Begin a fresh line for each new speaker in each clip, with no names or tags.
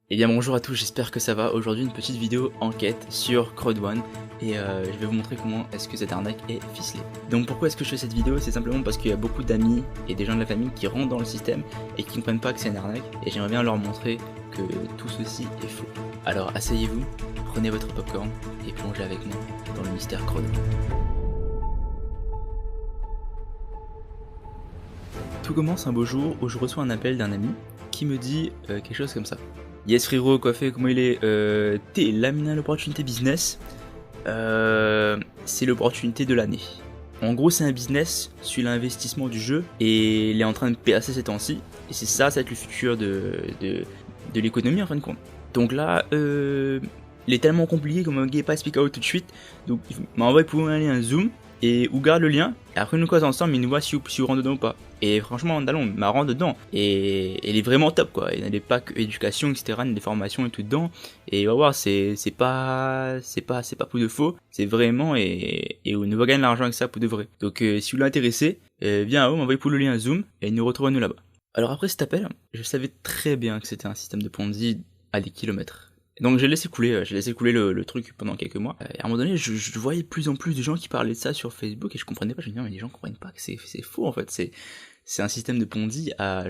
Eh bien bonjour à tous, j'espère que ça va. Aujourd'hui une petite vidéo enquête sur Crowd1 et je vais vous montrer comment est-ce que cette arnaque est ficelée. Donc pourquoi est-ce que je fais cette vidéo? C'est simplement parce qu'il y a beaucoup d'amis et des gens de la famille qui rentrent dans le système et qui ne comprennent pas que c'est une arnaque, et j'aimerais bien leur montrer que tout ceci est faux. Alors asseyez-vous, prenez votre popcorn et plongez avec moi dans le mystère Crowd1. Tout commence un beau jour où je reçois un appel d'un ami qui me dit quelque chose comme ça. Yes frérot, quoi fait, comment il est? T'es Lamina l'opportunité business. C'est l'opportunité de l'année. En gros, c'est un business sur l'investissement du jeu et il est en train de percer ces temps-ci. Et c'est ça va être le futur de l'économie en fin de compte. Donc là, il est tellement compliqué qu'on ne peut pas expliquer tout de suite. Donc il m'a envoyé pour aller un zoom et ou garde le lien. Et après, nous cause ensemble, il nous voit si vous rentrez dedans ou pas. Et franchement, Dallon m'a rendu dedans. Et il est vraiment top, quoi. Il y a des packs éducation, etc. Il y a des formations et tout dedans. Et on va voir, c'est pas pour de faux. C'est vraiment, et on va gagner de l'argent avec ça pour de vrai. Donc, si vous l'intéressez, viens à haut, m'envoyez pour le lien Zoom. Et nous retrouvons-nous là-bas. Alors après cet appel, je savais très bien que c'était un système de Ponzi à des kilomètres. Donc j'ai laissé couler le truc pendant quelques mois. Et à un moment donné, je voyais de plus en plus de gens qui parlaient de ça sur Facebook et je comprenais pas. Je me disais, mais les gens comprennent pas que c'est faux en fait. C'est un système de Ponzi à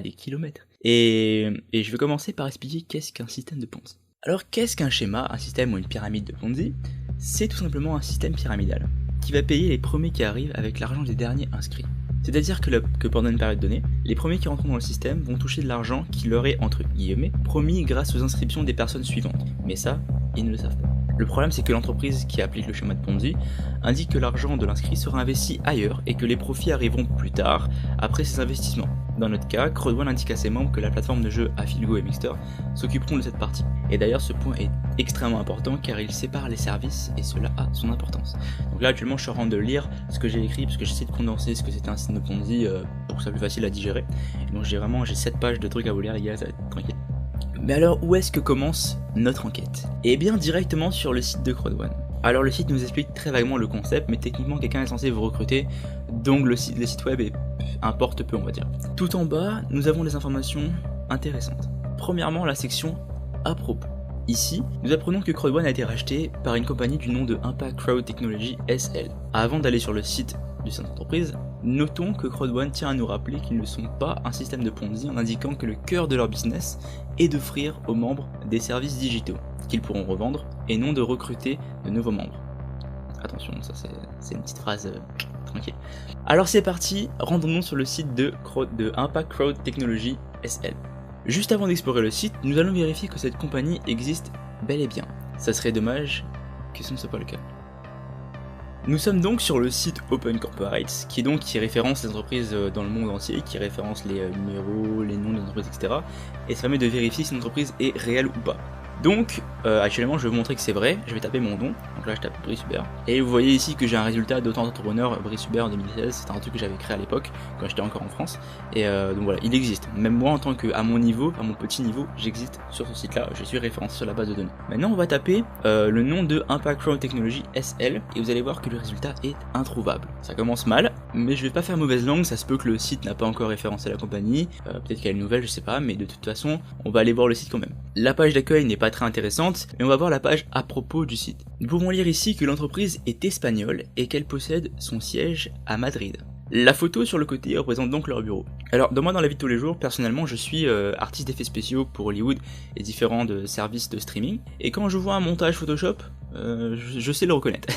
des kilomètres. Et je vais commencer par expliquer qu'est-ce qu'un système de Ponzi. Alors qu'est-ce qu'un schéma, un système ou une pyramide de Ponzi? C'est tout simplement un système pyramidal qui va payer les premiers qui arrivent avec l'argent des derniers inscrits. C'est-à-dire que pendant une période donnée, les premiers qui rentrent dans le système vont toucher de l'argent qui leur est, entre guillemets, promis grâce aux inscriptions des personnes suivantes. Mais ça, ils ne le savent pas. Le problème, c'est que l'entreprise qui applique le schéma de Ponzi indique que l'argent de l'inscrit sera investi ailleurs et que les profits arriveront plus tard, après ces investissements. Dans notre cas, Crowd1 indique à ses membres que la plateforme de jeu Affiligo et Mixter s'occuperont de cette partie. Et d'ailleurs, ce point est extrêmement important car il sépare les services et cela a son importance. Donc là, actuellement, je suis en train de lire ce que j'ai écrit parce que j'essaie de condenser ce que c'était un système de Ponzi pour que ça soit plus facile à digérer. Et donc j'ai 7 pages de trucs à vous lire, les gars, ça va être tranquille. Mais alors, où est-ce que commence notre enquête? Eh bien, directement sur le site de Crowd1. Alors, le site nous explique très vaguement le concept, mais techniquement, quelqu'un est censé vous recruter, donc le site web importe peu, on va dire. Tout en bas, nous avons des informations intéressantes. Premièrement, la section à propos. Ici, nous apprenons que Crowd1 a été racheté par une compagnie du nom de Impact Crowd Technology SL. Avant d'aller sur le site de cette entreprise, notons que Crowd1 tient à nous rappeler qu'ils ne sont pas un système de Ponzi en indiquant que le cœur de leur business est d'offrir aux membres des services digitaux qu'ils pourront revendre et non de recruter de nouveaux membres. Attention, ça c'est une petite phrase tranquille. Alors c'est parti, rendons-nous sur le site de Impact Crowd Technology SL. Juste avant d'explorer le site, nous allons vérifier que cette compagnie existe bel et bien. Ça serait dommage que ce ne soit pas le cas. Nous sommes donc sur le site Open Corporates, qui référence les entreprises dans le monde entier, qui référence les numéros, les noms des entreprises, etc. Et ça permet de vérifier si une entreprise est réelle ou pas. Donc, actuellement, je vais vous montrer que c'est vrai. Je vais taper mon nom. Donc là, je tape Brice Hubert. Et vous voyez ici que j'ai un résultat d'auto-entrepreneur Brice Hubert en 2016. C'était un truc que j'avais créé à l'époque, quand j'étais encore en France. Et donc voilà, il existe. Même moi, en tant que, à mon niveau, à mon petit niveau, j'existe sur ce site-là. Je suis référencé sur la base de données. Maintenant, on va taper le nom de Impact Crowd Technology SL. Et vous allez voir que le résultat est introuvable. Ça commence mal, mais je vais pas faire mauvaise langue. Ça se peut que le site n'a pas encore référencé la compagnie. Peut-être qu'elle est nouvelle, je sais pas. Mais de toute façon, on va aller voir le site quand même. La page d'accueil n'est pas très intéressante, mais on va voir la page à propos du site. Nous pouvons lire ici que l'entreprise est espagnole et qu'elle possède son siège à Madrid. La photo sur le côté représente donc leur bureau. Alors, moi dans la vie de tous les jours, personnellement, je suis artiste d'effets spéciaux pour Hollywood et différents services de streaming. Et quand je vois un montage Photoshop, je sais le reconnaître.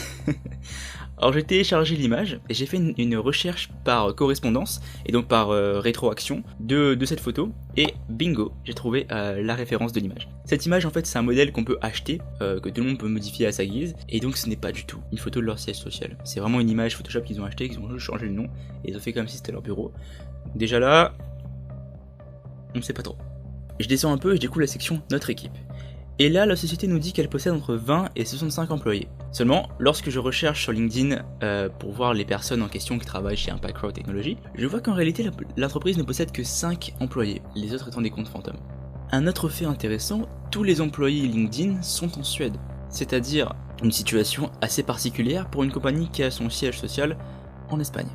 Alors j'ai téléchargé l'image et j'ai fait une recherche par correspondance et donc par rétroaction de cette photo et bingo, j'ai trouvé la référence de l'image. Cette image en fait c'est un modèle qu'on peut acheter, que tout le monde peut modifier à sa guise et donc ce n'est pas du tout une photo de leur siège social. C'est vraiment une image Photoshop qu'ils ont acheté, qu'ils ont juste changé le nom et ils ont fait comme si c'était leur bureau. Déjà là, on ne sait pas trop. Je descends un peu et je découvre la section notre équipe. Et là, la société nous dit qu'elle possède entre 20 et 65 employés. Seulement, lorsque je recherche sur LinkedIn pour voir les personnes en question qui travaillent chez Impact Crowd Technology, je vois qu'en réalité, l'entreprise ne possède que 5 employés, les autres étant des comptes fantômes. Un autre fait intéressant, tous les employés LinkedIn sont en Suède, c'est-à-dire une situation assez particulière pour une compagnie qui a son siège social en Espagne.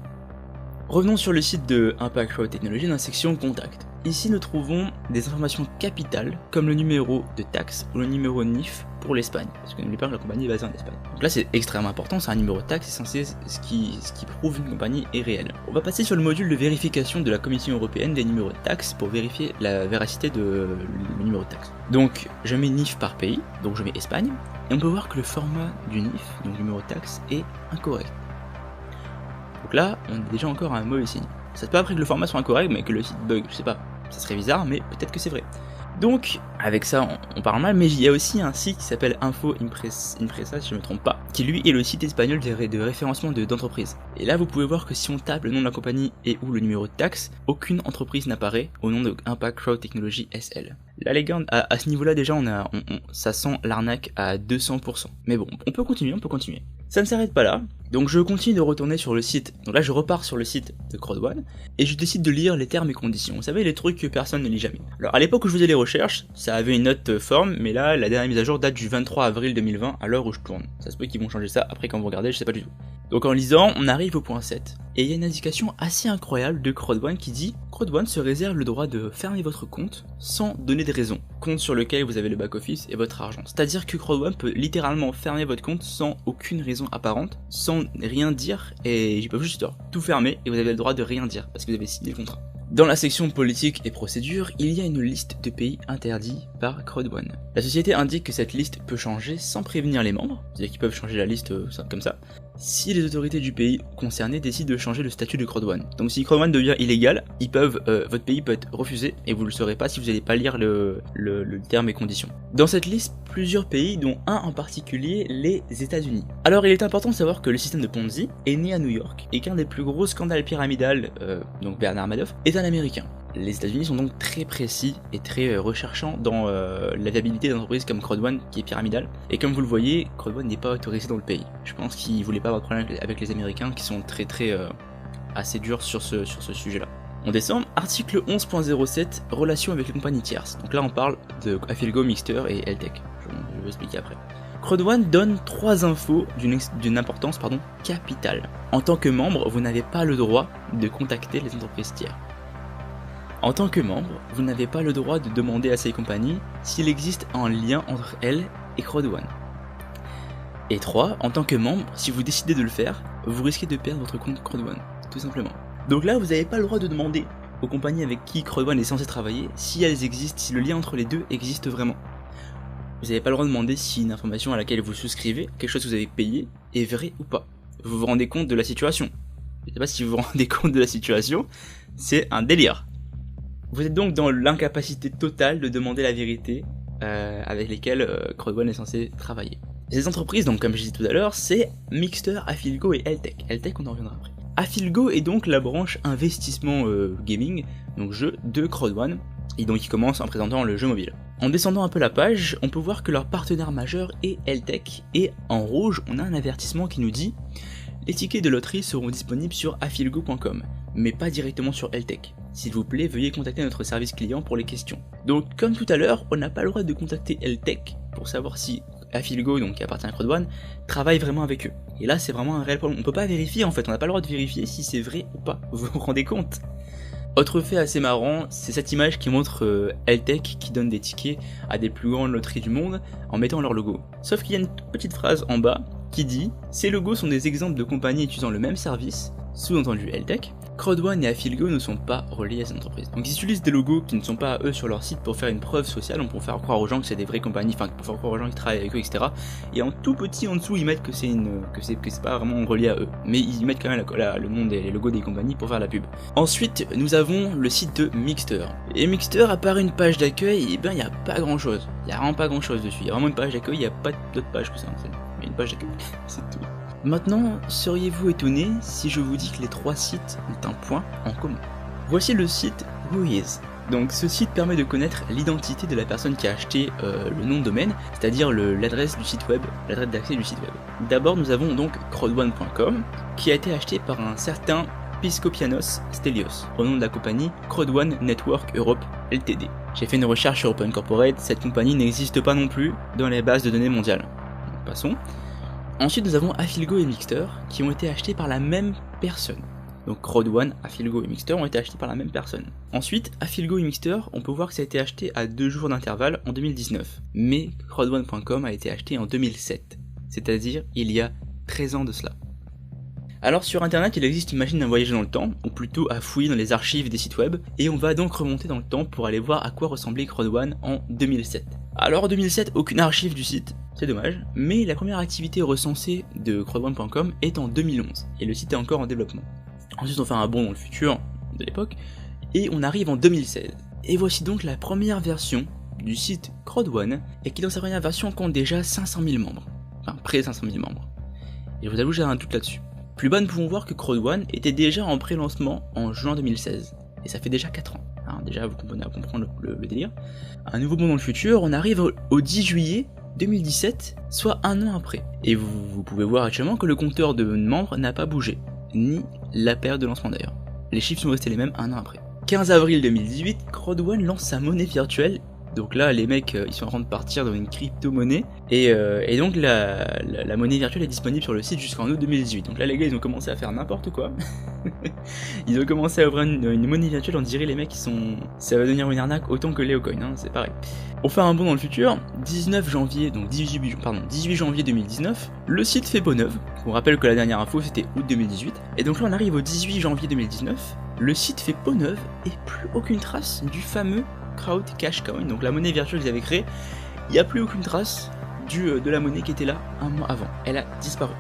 Revenons sur le site de Impact Crowd Technology dans la section Contact. Ici nous trouvons des informations capitales comme le numéro de taxe ou le numéro NIF pour l'Espagne, parce que n'oubliez pas que la compagnie est basée en Espagne. Donc là c'est extrêmement important, c'est un numéro de taxe, c'est censé ce qui prouve une compagnie est réelle. On va passer sur le module de vérification de la Commission européenne des numéros de taxe pour vérifier la véracité de le numéro de taxe. Donc je mets NIF par pays, donc je mets Espagne, et on peut voir que le format du NIF, donc numéro de taxe, est incorrect. Donc là on est déjà encore à un mauvais signe. Ça se peut après que le format soit incorrect mais que le site bug, je sais pas. Ça serait bizarre, mais peut-être que c'est vrai. Donc, avec ça, on parle mal, mais il y a aussi un site qui s'appelle Info Impresa, si je ne me trompe pas, qui lui est le site espagnol de référencement d'entreprises. Et là, vous pouvez voir que si on tape le nom de la compagnie et ou le numéro de taxe, aucune entreprise n'apparaît au nom de Impact Crowd Technology SL. Là, les gars, à ce niveau-là, déjà, ça sent l'arnaque à 200%. Mais bon, on peut continuer. Ça ne s'arrête pas là, donc je continue de retourner sur le site. Donc là je repars sur le site de CrowdOne et je décide de lire les termes et conditions. Vous savez, les trucs que personne ne lit jamais. Alors à l'époque où je faisais les recherches, ça avait une autre forme, mais là la dernière mise à jour date du 23 avril 2020 à l'heure où je tourne. Ça se peut qu'ils vont changer ça après quand vous regardez, je sais pas du tout. Donc en lisant, on arrive au point 7, et il y a une indication assez incroyable de CrowdOne qui dit « CrowdOne se réserve le droit de fermer votre compte sans donner de raison, compte sur lequel vous avez le back-office et votre argent. » C'est-à-dire que CrowdOne peut littéralement fermer votre compte sans aucune raison apparente, sans rien dire, et j'ai pas juste tout fermer, et vous avez le droit de rien dire, parce que vous avez signé le contrat. Dans la section politique et procédures, il y a une liste de pays interdits par CrowdOne. La société indique que cette liste peut changer sans prévenir les membres, c'est-à-dire qu'ils peuvent changer la liste comme ça, si les autorités du pays concerné décident de changer le statut de CrowdOne. Donc si CrowdOne devient illégal, votre pays peut être refusé et vous ne le saurez pas si vous n'allez pas lire le terme et conditions. Dans cette liste, plusieurs pays, dont un en particulier, les États-Unis. Alors il est important de savoir que le système de Ponzi est né à New York et qu'un des plus gros scandales pyramidales, donc Bernard Madoff, est un américain. Les États-Unis sont donc très précis et très recherchants dans la viabilité d'entreprises comme CrowdOne qui est pyramidale. Et comme vous le voyez, CrowdOne n'est pas autorisé dans le pays. Je pense qu'ils voulaient pas avoir de problème avec les Américains qui sont assez durs sur ce sujet-là. On descend, article 11.07, relations avec les compagnies tierces. Donc là on parle de Afilgo, Mixter et LTech. Je vais expliquer après. CrowdOne donne 3 infos d'une importance capitale. En tant que membre, vous n'avez pas le droit de contacter les entreprises tiers. En tant que membre, vous n'avez pas le droit de demander à ces compagnies s'il existe un lien entre elles et CrowdOne. Et 3, en tant que membre, si vous décidez de le faire, vous risquez de perdre votre compte CrowdOne, tout simplement. Donc là, vous n'avez pas le droit de demander aux compagnies avec qui CrowdOne est censé travailler si elles existent, si le lien entre les deux existe vraiment. Vous n'avez pas le droit de demander si une information à laquelle vous souscrivez, quelque chose que vous avez payé, est vrai ou pas. Vous vous rendez compte de la situation. Je ne sais pas si vous vous rendez compte de la situation, c'est un délire. Vous êtes donc dans l'incapacité totale de demander la vérité avec lesquelles CrowdOne est censé travailler. Ces entreprises, donc comme je disais tout à l'heure, c'est Mixter, Afilgo et LTech. LTech, on en reviendra après. Afilgo est donc la branche investissement gaming, donc jeu de CrowdOne, et donc ils commencent en présentant le jeu mobile. En descendant un peu la page, on peut voir que leur partenaire majeur est LTech, et en rouge, on a un avertissement qui nous dit « Les tickets de loterie seront disponibles sur afilgo.com, mais pas directement sur LTech. S'il vous plaît, veuillez contacter notre service client pour les questions. » Donc comme tout à l'heure, on n'a pas le droit de contacter LTech pour savoir si Afilgo, donc qui appartient à CrowdOne, travaille vraiment avec eux. Et là c'est vraiment un réel problème, on peut pas vérifier en fait, on n'a pas le droit de vérifier si c'est vrai ou pas, vous vous rendez compte? Autre fait assez marrant, c'est cette image qui montre LTech qui donne des tickets à des plus grandes loteries du monde en mettant leur logo. Sauf qu'il y a une petite phrase en bas qui dit « Ces logos sont des exemples de compagnies utilisant le même service, sous-entendu LTech. CrowdOne et Afilgo ne sont pas reliés à ces entreprises. » Donc ils utilisent des logos qui ne sont pas à eux sur leur site pour faire une preuve sociale, pour faire croire aux gens que c'est des vraies compagnies, enfin pour faire croire aux gens qui travaillent avec eux, etc. Et en tout petit en dessous ils mettent que c'est pas vraiment relié à eux. Mais ils mettent quand même le nom et les logos des compagnies pour faire la pub. Ensuite nous avons le site de Mixter. Et Mixter, à part une page d'accueil, et ben il n'y a pas grand chose. Il n'y a vraiment pas grand chose dessus. Il y a vraiment une page d'accueil, il n'y a pas d'autre page que ça. Mais une page d'accueil, c'est tout. Maintenant, seriez-vous étonné si je vous dis que les 3 sites ont un point en commun? Voici le site Whois. Donc ce site permet de connaître l'identité de la personne qui a acheté le nom de domaine, c'est-à-dire l'adresse du site web, l'adresse d'accès du site web. D'abord nous avons donc crowdone.com qui a été acheté par un certain Piscopianos Stelios, au nom de la compagnie CrowdOne Network Europe Ltd. J'ai fait une recherche sur Open Corporate, cette compagnie n'existe pas non plus dans les bases de données mondiales. Donc, passons. Ensuite nous avons Afilgo et Mixter qui ont été achetés par la même personne. Donc Crowd1, Affilgo et Mixter ont été achetés par la même personne. Ensuite, Affilgo et Mixter, on peut voir que ça a été acheté à 2 jours d'intervalle en 2019. Mais Crowd1.com a été acheté en 2007, c'est-à-dire il y a 13 ans de cela. Alors sur internet, il existe une machine à voyager dans le temps, ou plutôt à fouiller dans les archives des sites web, et on va donc remonter dans le temps pour aller voir à quoi ressemblait Crowd1 en 2007. Alors en 2007, aucune archive du site, c'est dommage, mais la première activité recensée de Crowd1.com est en 2011, et le site est encore en développement. Ensuite on fait un bond dans le futur de l'époque, et on arrive en 2016. Et voici donc la première version du site Crowd1, et qui dans sa première version compte déjà 500 000 membres. Enfin, près de 500 000 membres. Et je vous avoue, j'ai un doute là-dessus. Plus bas, nous pouvons voir que Crowd1 était déjà en pré-lancement en juin 2016. Et ça fait déjà 4 ans. Alors déjà, vous comprenez à comprendre le délire. Un nouveau bond dans le futur, on arrive au 10 juillet 2017, soit un an après. Et vous pouvez voir actuellement que le compteur de membres n'a pas bougé. Ni la période de lancement d'ailleurs. Les chiffres sont restés les mêmes un an après. 15 avril 2018, Crowd1 lance sa monnaie virtuelle. Donc là, les mecs, ils sont en train de partir dans une crypto-monnaie. Et donc, la monnaie virtuelle est disponible sur le site jusqu'en août 2018. Donc là, les gars, ils ont commencé à faire n'importe quoi. Ils ont commencé à ouvrir une monnaie virtuelle. On dirait, les mecs, ça va devenir une arnaque autant que Leocoin, hein, c'est pareil. On fait un bond dans le futur. 18 janvier 2019, le site fait peau neuve. On rappelle que la dernière info, c'était août 2018. Et donc là, on arrive au 18 janvier 2019. Le site fait peau neuve et plus aucune trace du fameux Crowd Cash Coin, donc la monnaie virtuelle qu'ils avaient créée. Il n'y a plus aucune trace de la monnaie qui était là un mois avant. Elle a disparu.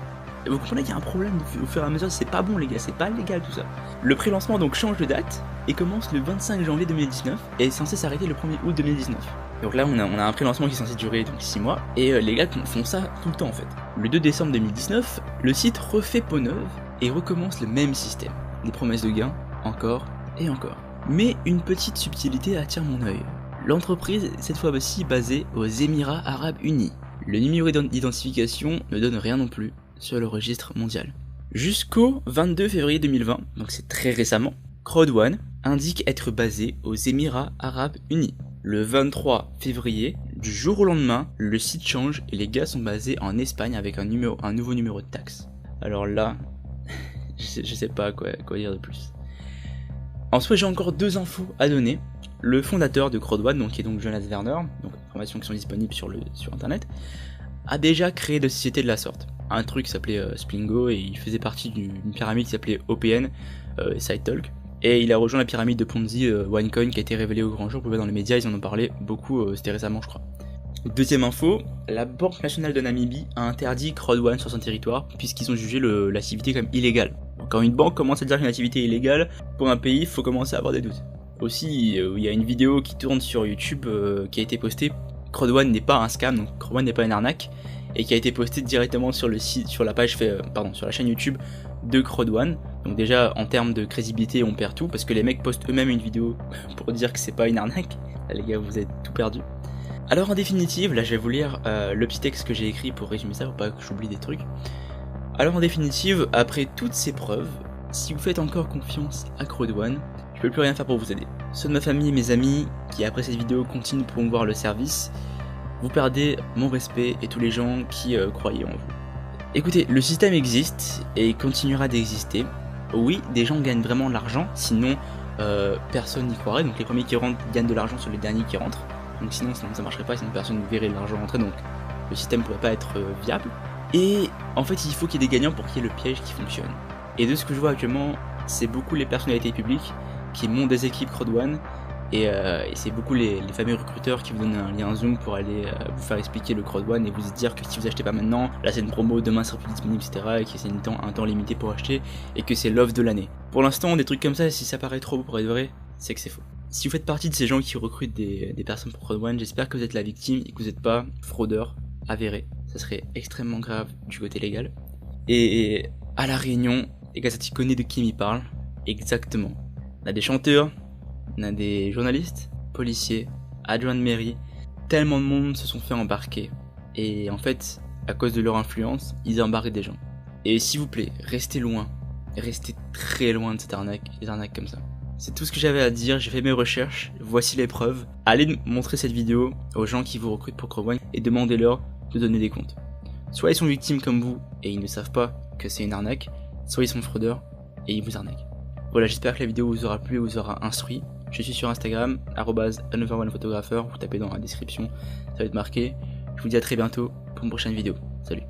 Et vous comprenez qu'il y a un problème au fur et à mesure, c'est pas bon les gars, c'est pas légal tout ça. Le pré-lancement donc change de date et commence le 25 janvier 2019 et est censé s'arrêter le 1er août 2019. Donc là on a un pré-lancement qui est censé durer donc 6 mois et les gars font ça tout le temps en fait. Le 2 décembre 2019, le site refait peau neuve et recommence le même système. Des promesses de gains, encore et encore. Mais une petite subtilité attire mon œil. L'entreprise, cette fois-ci basée aux Émirats Arabes Unis. Le numéro d'identification ne donne rien non plus sur le registre mondial. Jusqu'au 22 février 2020, donc c'est très récemment, Crowd1 indique être basé aux Émirats Arabes Unis. Le 23 février, du jour au lendemain, le site change et les gars sont basés en Espagne avec un nouveau numéro de taxe. Alors là, je sais pas quoi dire de plus. En soi, j'ai encore 2 infos à donner. Le fondateur de Crowd1, donc qui est donc Jonas Werner, donc informations qui sont disponibles sur internet, a déjà créé de sociétés de la sorte. Un truc qui s'appelait Splingo et il faisait partie d'une pyramide qui s'appelait OPN, SideTalk. Et il a rejoint la pyramide de Ponzi OneCoin qui a été révélée au grand jour. Vous pouvez dans les médias, ils en ont parlé beaucoup, c'était récemment je crois. Deuxième info, la Banque Nationale de Namibie a interdit Crowd1 sur son territoire puisqu'ils ont jugé l'activité comme illégale. Donc, quand une banque commence à dire qu'une activité est illégale, pour un pays, il faut commencer à avoir des doutes. Aussi, il y a une vidéo qui tourne sur YouTube qui a été postée. Crowd1 n'est pas un scam, donc Crowd1 n'est pas une arnaque, et qui a été postée directement sur le site, sur la chaîne YouTube de Crowd1. Donc déjà, en termes de crédibilité, on perd tout parce que les mecs postent eux-mêmes une vidéo pour dire que c'est pas une arnaque. Là, les gars, vous êtes tout perdu. Alors en définitive, là je vais vous lire le petit texte que j'ai écrit pour résumer ça, pour pas que j'oublie des trucs. Alors en définitive, après toutes ces preuves, si vous faites encore confiance à Crowd1, je peux plus rien faire pour vous aider. Ceux de ma famille et mes amis qui après cette vidéo continuent de promouvoir le service, vous perdez mon respect et tous les gens qui croyaient en vous. Écoutez, le système existe et il continuera d'exister. Oui, des gens gagnent vraiment de l'argent, sinon personne n'y croirait, donc les premiers qui rentrent gagnent de l'argent sur les derniers qui rentrent. Donc sinon ça marcherait pas, sinon personne ne verrait l'argent rentrer, donc le système pourrait pas être viable. Et en fait il faut qu'il y ait des gagnants pour qu'il y ait le piège qui fonctionne. Et de ce que je vois actuellement, c'est beaucoup les personnalités publiques qui montent des équipes Crowd1 et c'est beaucoup les fameux recruteurs qui vous donnent un lien Zoom pour aller vous faire expliquer le Crowd1 et vous dire que si vous achetez pas maintenant, là c'est une promo, demain sera plus disponible, etc. et que c'est un temps limité pour acheter et que c'est l'offre de l'année. Pour l'instant, des trucs comme ça, si ça paraît trop beau pour être vrai, c'est que c'est faux. Si vous faites partie de ces gens qui recrutent des personnes pour Crowd1, j'espère que vous êtes la victime et que vous n'êtes pas fraudeur avéré. Ça serait extrêmement grave du côté légal. Et à La Réunion, les gars, ça tu connais de qui m'y parle? Exactement. On a des chanteurs, on a des journalistes, policiers, adjoints de mairie. Tellement de monde se sont fait embarquer. Et en fait, à cause de leur influence, ils embarquent des gens. Et s'il vous plaît, restez loin. Restez très loin de cette arnaque, des arnaques comme ça. C'est tout ce que j'avais à dire, j'ai fait mes recherches, voici les preuves. Allez montrer cette vidéo aux gens qui vous recrutent pour Crowd1 et demandez-leur de donner des comptes. Soit ils sont victimes comme vous et ils ne savent pas que c'est une arnaque, soit ils sont fraudeurs et ils vous arnaquent. Voilà, j'espère que la vidéo vous aura plu et vous aura instruit. Je suis sur Instagram, @anover1photographer, vous tapez dans la description, ça va être marqué. Je vous dis à très bientôt pour une prochaine vidéo. Salut.